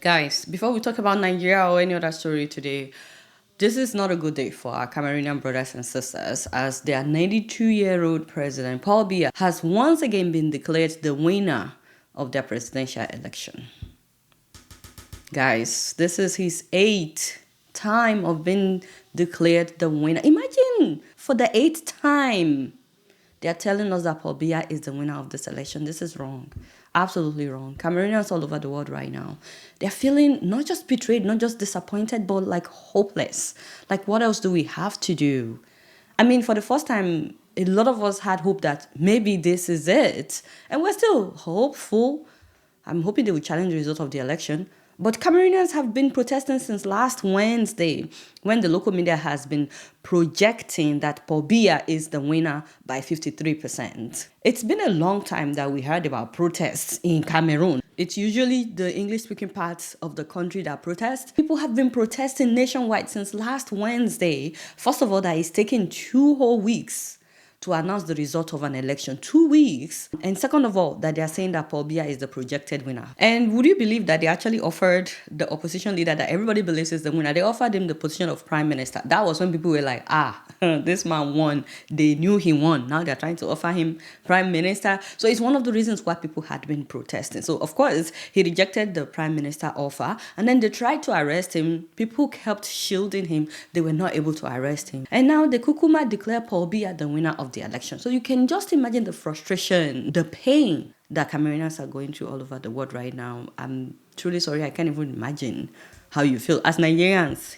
Guys, before we talk about Nigeria or any other story today, this is not a good day for our Cameroonian brothers and sisters as their 92-year-old president, Paul Biya, has once again been declared the winner of their presidential election. Guys, this is his eighth time of being declared the winner. Imagine for the eighth time. They're telling us that Paul Biya is the winner of this election. This is wrong. Absolutely wrong. Cameroonians all over the world right now, they're feeling not just betrayed, not just disappointed, but like hopeless. Like, what else do we have to do? I mean, for the first time, a lot of us had hope that maybe this is it. And we're still hopeful. I'm hoping they will challenge the result of the election. But Cameroonians have been protesting since last Wednesday when the local media has been projecting that Paul Biya is the winner by 53%. It's been a long time that we heard about protests in Cameroon. It's usually the English-speaking parts of the country that protest. People have been protesting nationwide since last Wednesday. First of all, that it's taken 2 whole weeks to announce the result of an election. 2 weeks. And second of all, that they are saying that Paul Biya is the projected winner. And would you believe that they actually offered the opposition leader that everybody believes is the winner? They offered him the position of prime minister. That was when people were like, this man won. They knew he won. Now they're trying to offer him prime minister. So it's one of the reasons why people had been protesting. So of course, he rejected the prime minister offer. And then they tried to arrest him. People kept shielding him. They were not able to arrest him. And now the Kukuma declared Paul Biya the winner of the election. So you can just imagine the frustration, the pain that Cameroonians are going through all over the world right now. I'm truly sorry. I can't even imagine how you feel. As Nigerians,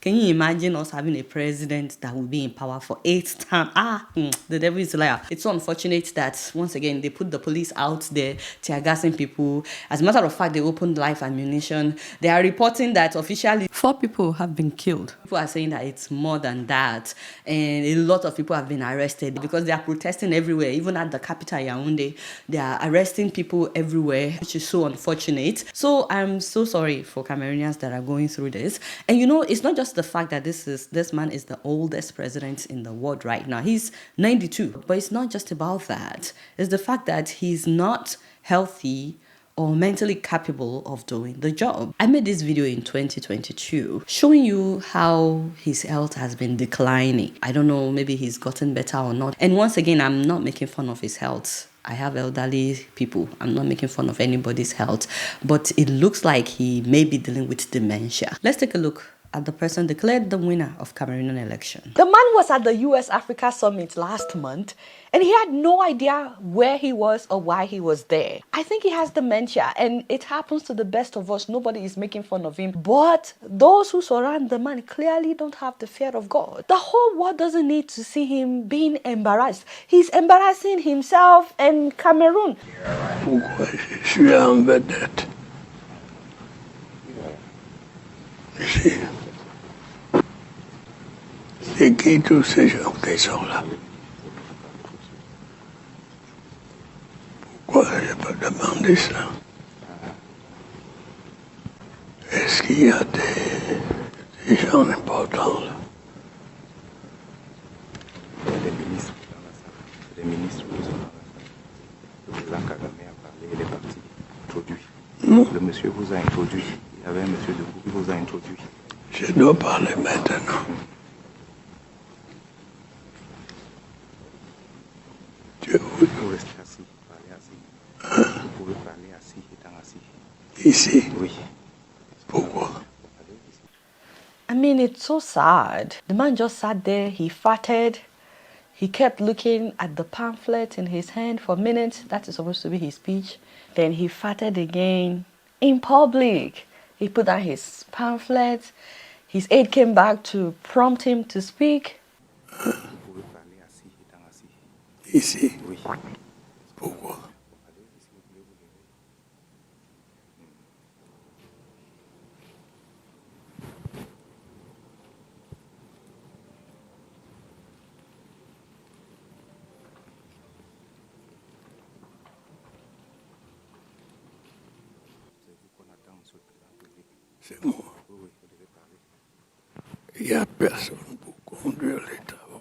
can you imagine us having a president that will be in power for 8 times? The devil is a liar. It's so unfortunate that, once again, they put the police out there tear gassing people. As a matter of fact, they opened live ammunition. They are reporting that officially 4 people have been killed. People are saying that it's more than that. And a lot of people have been arrested because they are protesting everywhere. Even at the capital, Yaoundé, they are arresting people everywhere, which is so unfortunate. So I'm so sorry for Cameroonians that are going through this. And it's not just the fact that this man is the oldest president in the world right now. He's 92. But it's not just about that. It's the fact that he's not healthy or mentally capable of doing the job. I made this video in 2022 showing you how his health has been declining. I don't know, maybe he's gotten better or not. And once again, I'm not making fun of his health. I have elderly people. I'm not making fun of anybody's health. But it looks like he may be dealing with dementia. Let's take a look at the person declared the winner of Cameroonian election. The man was at the US Africa Summit last month and he had no idea where he was or why he was there. I think he has dementia and it happens to the best of us. Nobody is making fun of him. But those who surround the man clearly don't have the fear of God. The whole world doesn't need to see him being embarrassed. He's embarrassing himself and Cameroon. Pourquoi je suis en vedette? Ici. C'est qui tous ces gens qui sont là? Pourquoi je n'ai pas demandé ça? Est-ce qu'il y a des gens importants là? Les ministres vous ont le président Kagame a parlé, il est parti, introduit. Le monsieur vous a introduit. Il y avait un monsieur debout qui vous a introduit. Je dois parler maintenant. Vous pouvez rester assis, parler assis. Vous pouvez parler assis, étant assis. Ici? Oui. Pourquoi? I mean, it's so sad. The man just sat there, he farted. He kept looking at the pamphlet in his hand for minutes. That is supposed to be his speech. Then he farted again in public. He put down his pamphlet. His aide came back to prompt him to speak. Vous pouvez parler assis, étant assis. Ici? Oui. Pourquoi? C'est moi. Il n'y a personne pour conduire les travaux.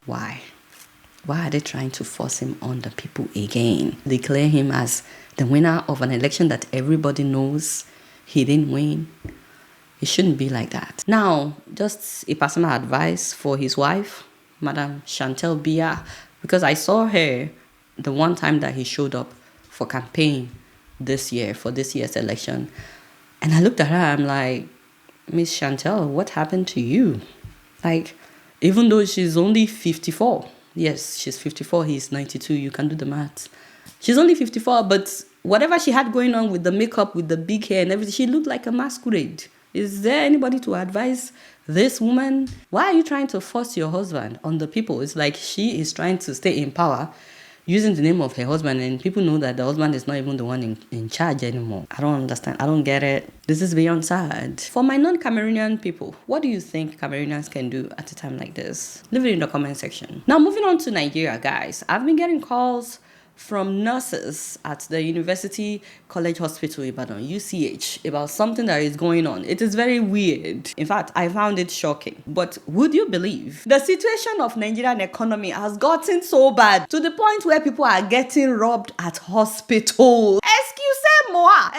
Why? Why are they trying to force him on the people again? Declare him as the winner of an election that everybody knows he didn't win. It shouldn't be like that. Now, just a personal advice for his wife, Madam Chantel Biya, because I saw her the one time that he showed up for campaign this year, for this year's election. And I looked at her, I'm like, Miss Chantel, what happened to you? Like, even though she's only 54, yes, she's 54, he's 92, you can do the math. She's only 54, but whatever she had going on with the makeup, with the big hair and everything, she looked like a masquerade. Is there anybody to advise this woman? Why are you trying to force your husband on the people? It's like she is trying to stay in power using the name of her husband, and people know that the husband is not even the one in charge anymore. I don't understand. I don't get it. This is beyond sad. For my non-Cameroonian people, what do you think Cameroonians can do at a time like this? Leave it in the comment section. Now, moving on to Nigeria, guys. I've been getting calls from nurses at the University College Hospital Ibadan, UCH, about something that is going on. It is very weird. In fact, I found it shocking. But would you believe the situation of Nigerian economy has gotten so bad to the point where people are getting robbed at hospitals?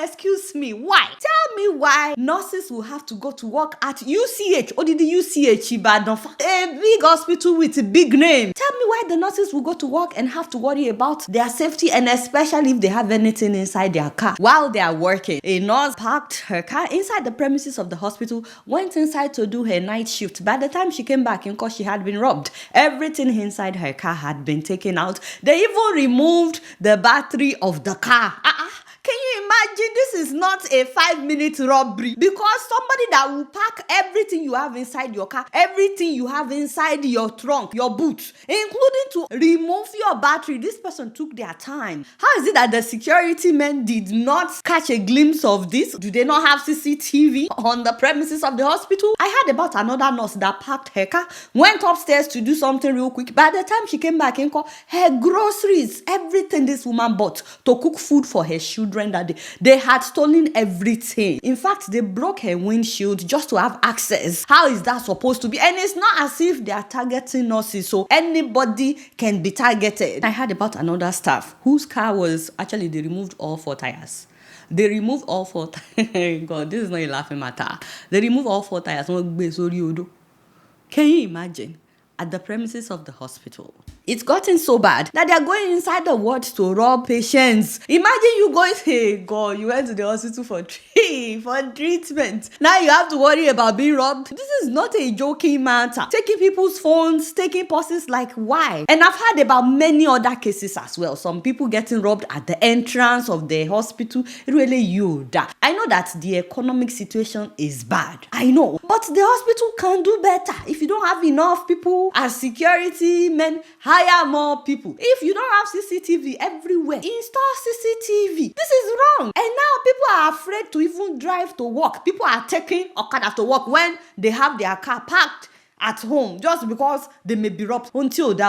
Excuse me, why? Tell me why nurses will have to go to work at UCH, or the UCH Ibadan, a big hospital with a big name. Tell me why the nurses will go to work and have to worry about their safety, and especially if they have anything inside their car while they are working. A nurse parked her car inside the premises of the hospital, went inside to do her night shift. By the time she came back, because she had been robbed, everything inside her car had been taken out. They even removed the battery of the car. Can you imagine? This is not a 5-minute robbery, because somebody that will pack everything you have inside your car, everything you have inside your trunk, your boot, including to remove your battery. This person took their time. How is it that the security men did not catch a glimpse of this? Do they not have CCTV on the premises of the hospital? I heard about another nurse that packed her car, went upstairs to do something real quick. By the time she came back in, her groceries, everything this woman bought to cook food for her children that day, they had stolen everything. In fact, they broke her windshield just to have access. How is that supposed to be? And it's not as if they are targeting nurses, so anybody can be targeted. I heard about another staff whose car was actually, they removed all 4 tires. They removed all 4 tires. God, this is not a laughing matter. They removed all 4 tires. Can you imagine? At the premises of the hospital. It's gotten so bad that they are going inside the ward to rob patients. Imagine you going, hey God, you went to the hospital for treatment. Now you have to worry about being robbed. This is not a joking matter. Taking people's phones, taking purses, like why? And I've heard about many other cases as well. Some people getting robbed at the entrance of the hospital. Really, I know that the economic situation is bad. I know. But the hospital can do better. If you don't have enough people as security men, hire more people. If you don't have CCTV everywhere, install CCTV. This is wrong. And now people are afraid to even drive to work. People are taking Okada to work when they have their car parked at home, just because they may be robbed. Until UCH,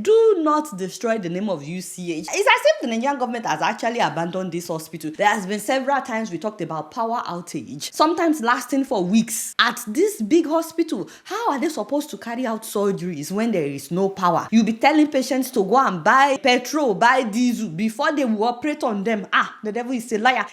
do not destroy the name of UCH. It's as if the Nigerian government has actually abandoned this hospital. There has been several times we talked about power outage, sometimes lasting for weeks at this big hospital. How are they supposed to carry out surgeries when there is no power? You'll be telling patients to go and buy petrol, buy diesel before they will operate on them. The devil is a liar.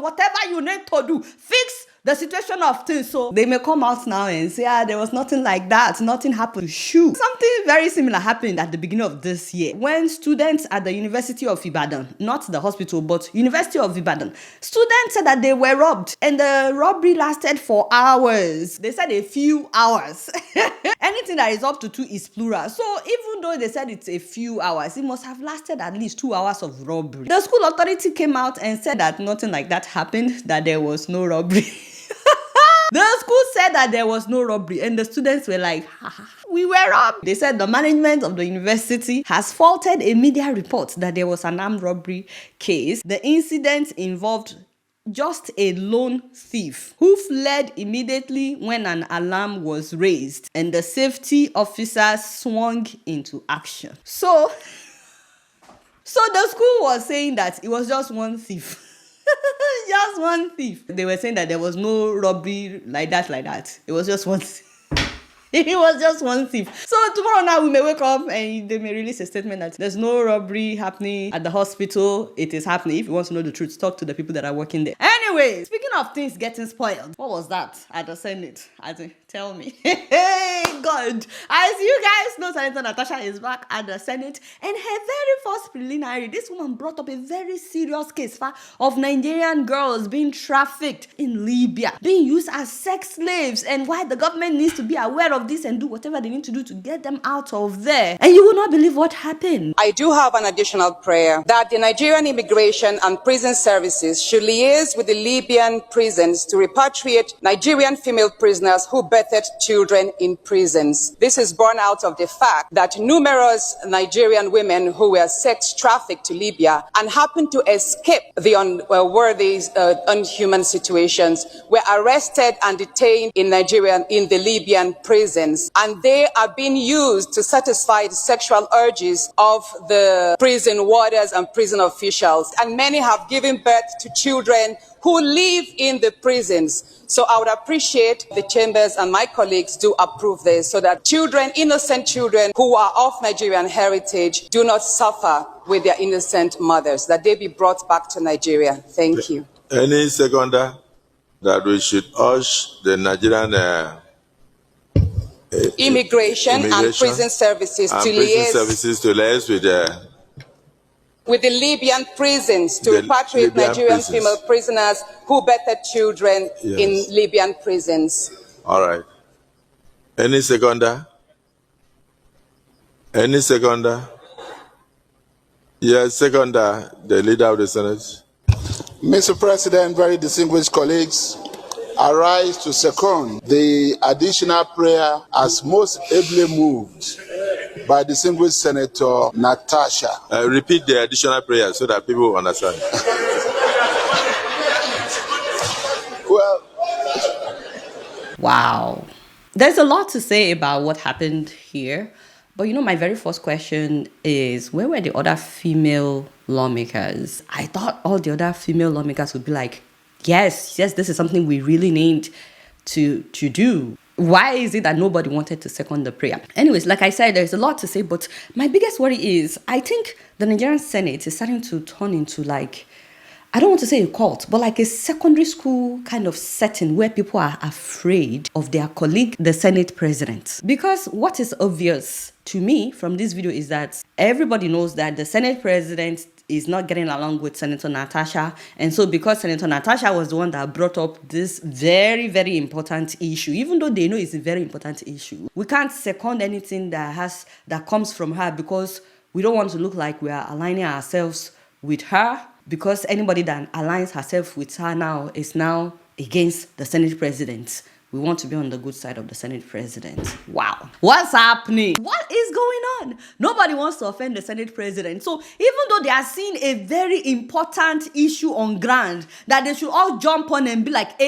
Whatever you need to do, fix the situation of things. So they may come out now and say, there was nothing like that. Nothing happened. Shoo. Something very similar happened at the beginning of this year when students at the University of Ibadan, not the hospital, but University of Ibadan, students said that they were robbed, and the robbery lasted for hours. They said a few hours. Anything that is up to 2 is plural. So even though they said it's a few hours, it must have lasted at least 2 hours of robbery. The school authority came out and said that nothing like that happened, that there was no robbery. The school said that there was no robbery, and the students were like, we were robbed. They said the management of the university has faulted a media report that there was an armed robbery case. The incident involved just a lone thief who fled immediately when an alarm was raised, and the safety officers swung into action. So the school was saying that it was just one thief. Just one thief. They were saying that there was no robbery like that. It was just one thief. It was just one thief. So tomorrow now we may wake up and they may release a statement that there's no robbery happening at the hospital. It is happening. If you want to know the truth, talk to the people that are working there. Anyway, speaking of things getting spoiled, what was that at the Senate? Tell me. Hey, God. As you guys know, Senator Natasha is back at the Senate, and her very first preliminary, this woman brought up a very serious case of Nigerian girls being trafficked in Libya, being used as sex slaves, and why the government needs to be aware of this and do whatever they need to do to get them out of there. And you will not believe what happened. I do have an additional prayer that the Nigerian Immigration and Prison Services should liaise with the Libyan prisons to repatriate Nigerian female prisoners who birthed children in prisons. This is born out of the fact that numerous Nigerian women who were sex trafficked to Libya and happened to escape the unworthy, unhuman situations were arrested and detained in the Libyan prisons, and they are being used to satisfy the sexual urges of the prison warders and prison officials, and many have given birth to children who live in the prisons. So I would appreciate the chambers and my colleagues do approve this so that children, innocent children who are of Nigerian heritage, do not suffer with their innocent mothers, that they be brought back to Nigeria. Thank you. Any seconder that we should urge the Nigerian Immigration and Prison Services to liaise with the Libyan prisons to repatriate Nigerian female prisoners who birthed children in Libyan prisons. All right. Any seconder? Any seconder? Yes, seconder, the leader of the Senate. Mr. President, very distinguished colleagues, I rise to second the additional prayer as most ably moved by distinguished Senator Natasha. Repeat the additional prayer so that people will understand. Well, wow. There's a lot to say about what happened here. But my very first question is, where were the other female lawmakers? I thought all the other female lawmakers would be like, yes, this is something we really need to do. Why is it that nobody wanted to second the prayer? Anyways, like I said, there's a lot to say, but my biggest worry is I think the Nigerian Senate is starting to turn into I don't want to say a cult, but like a secondary school kind of setting where people are afraid of their colleague, the Senate president. Because what is obvious to me from this video is that everybody knows that the Senate president is not getting along with Senator Natasha. And so because Senator Natasha was the one that brought up this very, very important issue, even though they know it's a very important issue, we can't second anything that comes from her because we don't want to look like we are aligning ourselves with her, because anybody that aligns herself with her now is now against the Senate president. We want to be on the good side of the Senate president. Wow. What's happening? What is going on? Nobody wants to offend the Senate president. So even though they are seeing a very important issue on ground that they should all jump on and be like,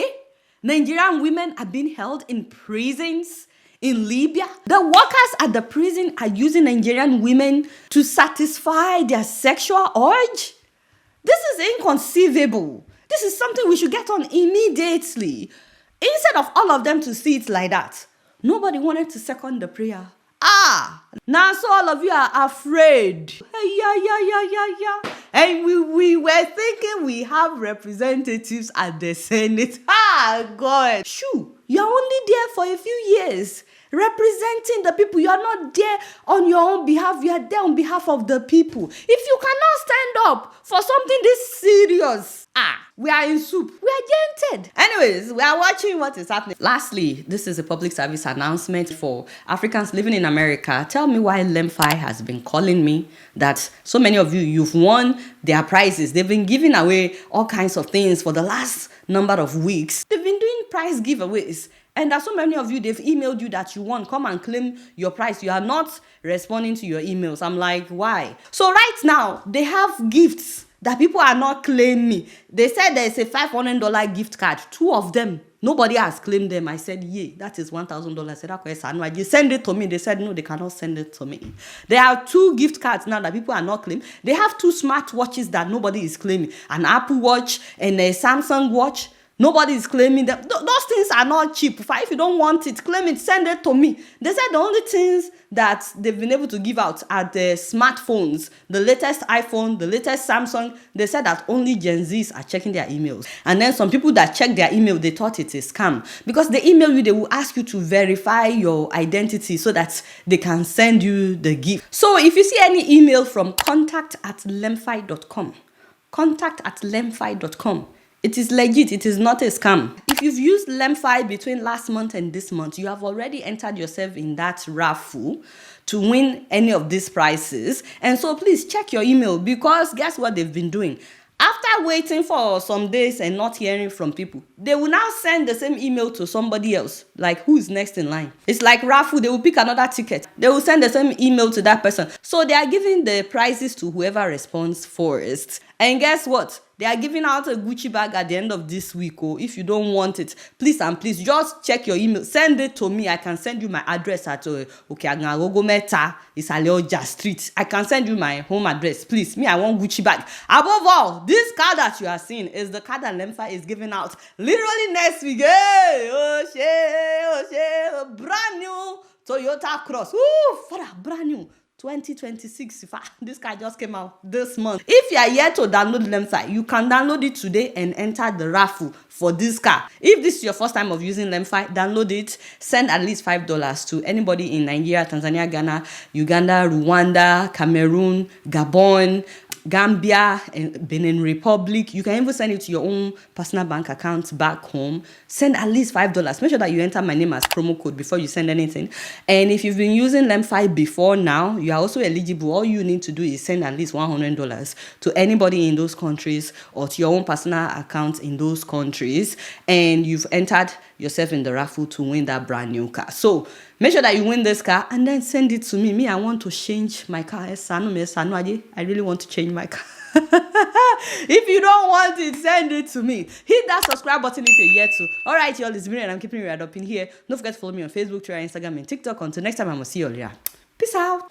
Nigerian women are being held in prisons in Libya. The workers at the prison are using Nigerian women to satisfy their sexual urge. This is inconceivable. This is something we should get on immediately. Instead of all of them to see it like that, nobody wanted to second the prayer. Now so all of you are afraid. And we were thinking we have representatives at the Senate. God. Shoo, you're only there for a few years, representing the people. You are not there on your own behalf. You are there on behalf of the people. If you cannot stand up for something this serious, we are in soup. We are gented. Anyways, we are watching what is happening. Lastly, this is a public service announcement for Africans living in America. Tell me why LemFi has been calling me that so many of you've won their prizes. They've been giving away all kinds of things for the last number of weeks. They've been doing prize giveaways. And there's so many of you, they've emailed you that you won. Come and claim your prize. You are not responding to your emails. I'm like, why? So right now, they have gifts that people are not claiming. They said there's a $500 gift card. 2 of them Nobody has claimed them. I said, yeah, that is $1,000. I said, okay, you send it to me. They said, no, they cannot send it to me. There are 2 gift cards now that people are not claiming. They have 2 smartwatches that nobody is claiming. An Apple Watch and a Samsung watch. Nobody is claiming them. Those things are not cheap. If you don't want it, claim it, send it to me. They said the only things that they've been able to give out are the smartphones, the latest iPhone, the latest Samsung. They said that only Gen Zs are checking their emails. And then some people that check their email, they thought it's a scam. Because they email you, they will ask you to verify your identity so that they can send you the gift. So if you see any email from contact@lemfi.com, contact@lemfi.com, it is legit. It is not a scam. If you've used LemFi between last month and this month, you have already entered yourself in that raffle to win any of these prizes. And so please check your email, because guess what they've been doing? After waiting for some days and not hearing from people, they will now send the same email to somebody else. Like, who is next in line? It's like raffle. They will pick another ticket. They will send the same email to that person. So they are giving the prizes to whoever responds first. And guess what? They are giving out a Gucci bag at the end of this week. Oh, if you don't want it, please and please just check your email. Send it to me. I can send you my address at Okeagnarogometa, Isaleoja Street. I can send you my home address. Please, me, I want Gucci bag. Above all, this card that you are seeing is the card that LemFi is giving out literally next week. Hey, brand new Toyota Cross. Ooh, father, brand new. 2026. This car just came out this month. If you are yet to download LemFi, you can download it today and enter the raffle for this car. If this is your first time of using LemFi, download it. Send at least $5 to anybody in Nigeria, Tanzania, Ghana, Uganda, Rwanda, Cameroon, Gabon, Gambia, and Benin Republic. You can even send it to your own personal bank account back home. Send at least $5. Make sure that you enter my name as promo code before you send anything. And if you've been using LemFi before now, you are also eligible. All you need to do is send at least $100 to anybody in those countries or to your own personal account in those countries. And you've entered yourself in the raffle to win that brand new car. So make sure that you win this car and then send it to me. Me, I want to change my car. I really want to change my car. If you don't want it, send it to me. Hit that subscribe button if you're yet to. All right, y'all, it's Biya and I'm keeping you right up in here. Don't forget to follow me on Facebook, Twitter, Instagram, and TikTok. Until next time, I'm going to see you all later. Peace out.